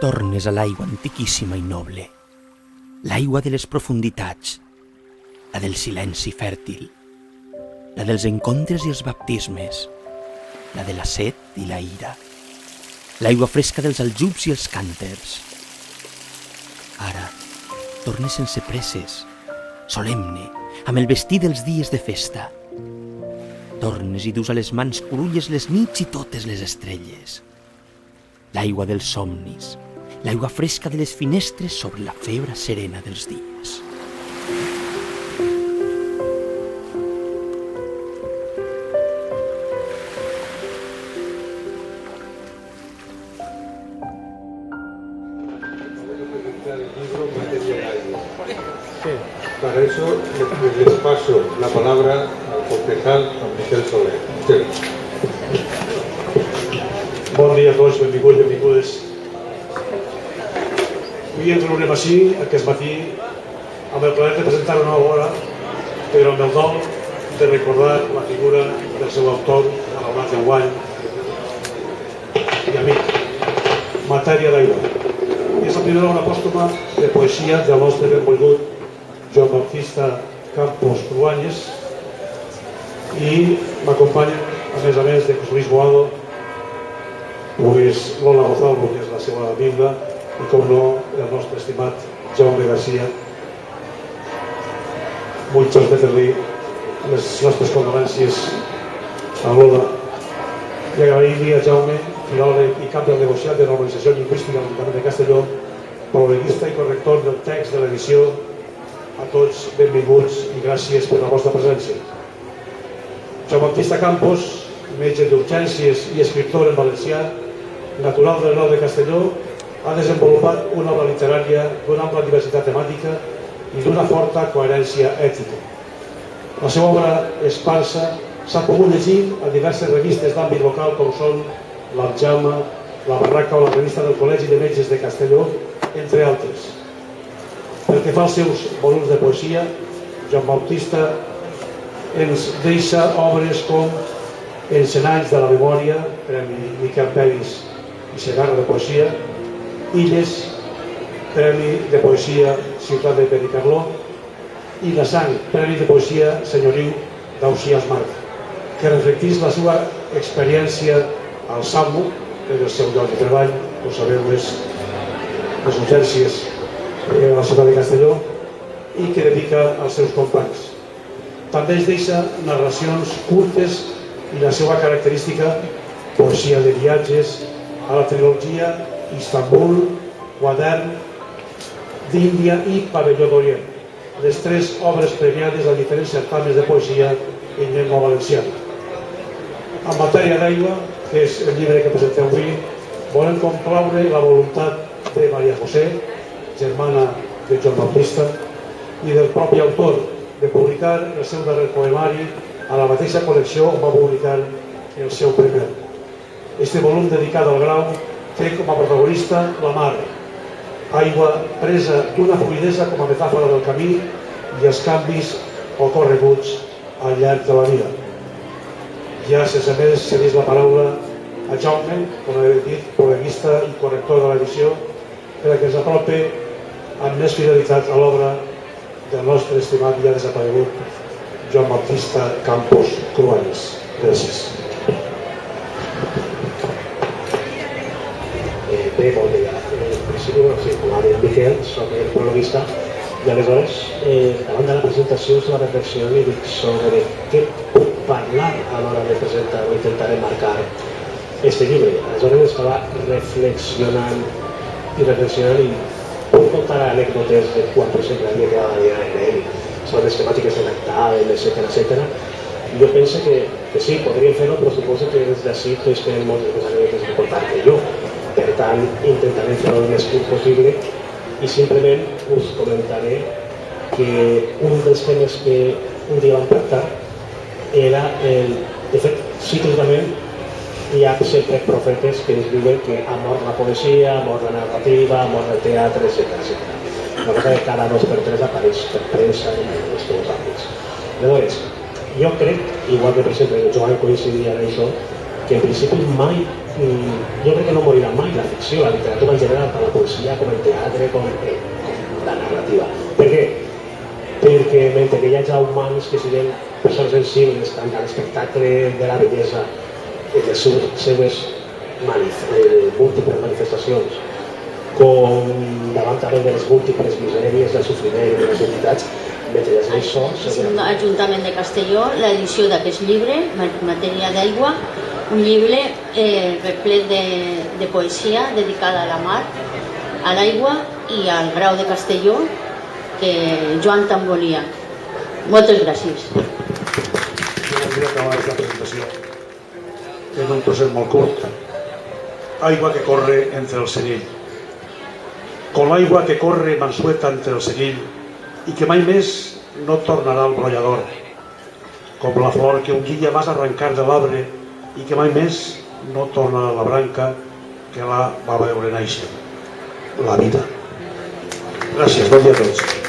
Tornes a l'aigua antiquíssima i noble, l'aigua de les profunditats, la del silenci fèrtil, la dels encontres i els baptismes, la de la set i la ira, l'aigua fresca dels aljubs i els cànters. Ara tornes sense presses, solemne, amb el vestir dels dies de festa. Tornes i dus a les mans curulles les nits i totes les estrelles. L'aigua dels somnis, l'aigua fresca de les finestres sobre la febre serena dels dies. Para eso les paso la palabra al concejal Miquel Soler. Bon dia a tots, benvinguts i benvingudes. Avui ens reúnem així, aquest matí, amb el plaer de presentar una nova obra, però amb el dol de recordar la figura del seu autor, malaurat d'enguany, i amic, Matèria d'aigua. És la primera obra pòstuma de poesia del nostre benvolgut Joan Baptista Campos Cruanyes, i m'acompanya, a més de José Luis Boado, pues Lola Gozalvo, que és la seva biblia, i com no, el nostre estimat Jaume García. Vull transmetre-li les nostres condolències a Lola i agrair-li a Jaume, filòleg i cap del negociat de normalització lingüística de l'Ajuntament de Castelló, prologuista i corrector del text de l'edició. A tots, benvinguts i gràcies per la vostra presència. Joan Baptista Campos, metge d'urgències i escriptor en valencià, natural del Nord de Castelló, ha desenvolupat una obra literària d'una ampla diversitat temàtica i d'una forta coherència ètica. La seva obra esparsa s'ha pogut llegir a diverses revistes d'àmbit local com són l'Aljama, la Barraca o la revista del Col·legi de Metges de Castelló, entre altres. Pel que fa als seus volums de poesia, Joan Baptista ens deixa obres com Encenalls de la memòria, Premi Miquel Peris i Segarra de poesia, Illes, Premi de poesia Ciutat de Benicarló, i La sang, Premi de poesia Senyoriu d'Ausiàs Marc, que reflectís la seva experiència al SAMU, que és el seu lloc de treball, com sabeu, les urgències a la ciutat de Castelló, i que dedica als seus companys. També ens deixa narracions curtes i la seva característica poesia de viatges a la trilogia Istanbul, Quadern, d'Índia i Pavelló d'Orient, les tres obres premiades a diferents certàmens de poesia en llengua valenciana. En Matèria d'aigua, que és el llibre que presentem avui, volem complaure la voluntat de Maria José, germana de Joan Baptista, i del propi autor de publicar el seu darrer poemari a la mateixa col·lecció on va publicar el seu primer. Este volum dedicat al grau té com a protagonista la mar, aigua presa d'una fluidesa com a metàfora del camí i els canvis ocorreguts al llarg de la vida. Ja sense més cedís la paraula a Jaume, com he dit, polemista i corrector de l'edició, perquè ens apropi amb més fidelitat a l'obra del nostre estimat i ja desaparegut Joan Baptista Campos Cruanyes. Gràcies. Bé, bon dia. En principi, com ha dit Miquel, soc el prologuista i aleshores, davant de la presentació, és la reflexió i dic sobre què puc parlar a l'hora de presentar o intentar marcar este llibre. Aleshores estava reflexionant i puc contar anècdotes de quan, per exemple, havia quedat allà en ell, sobre les temàtiques de l'actaven, etcètera. Jo penso que sí, podríem fer-ho, però suposo que des d'ací tots tenen moltes més anècdotes que contar que jo. Per tant, intentarem fer-ho el més curt possible i simplement us comentaré que un dels temes que un dia vam tractar era de fet, cíclicament, hi ha sempre profetes que ens diuen que ha mort la poesia, ha mort la narrativa, ha mort el teatre, etc. Una cosa que cada 2 per 3 apareix per premsa i en els seus àmbits. Llavors, jo crec, igual que per exemple el Joan coincidia en això, que en principi mai, jo crec que no morirà mai la ficció, la literatura en general, per la poesia, com el teatre, com la narrativa. Per què? Perquè mentre que hi ha humans que siguin persones sensibles tant a l'espectacle de la bellesa i de les seves múltiples manifestacions com davant també de les múltiples misèries, del sofriment i de les entitats, mentre hi ha això... L'Ajuntament de Castelló, l'edició d'aquest llibre, Matèria d'aigua, un llibre replet de poesia dedicada a la mar, a l'aigua i al Grau de Castelló, que Joan tant volia. Moltes gràcies. Jo voldria acabar la presentació en un trosset molt curt. Aigua que corre entre el Seguill. Con l'aigua que corre mansueta entre el Seguill i que mai més no tornarà al brollador. Com la flor que un dia vas arrencar de l'arbre i que mai més no torna a la branca que la va veure néixer. La vida. Gràcies, bon dia a tots.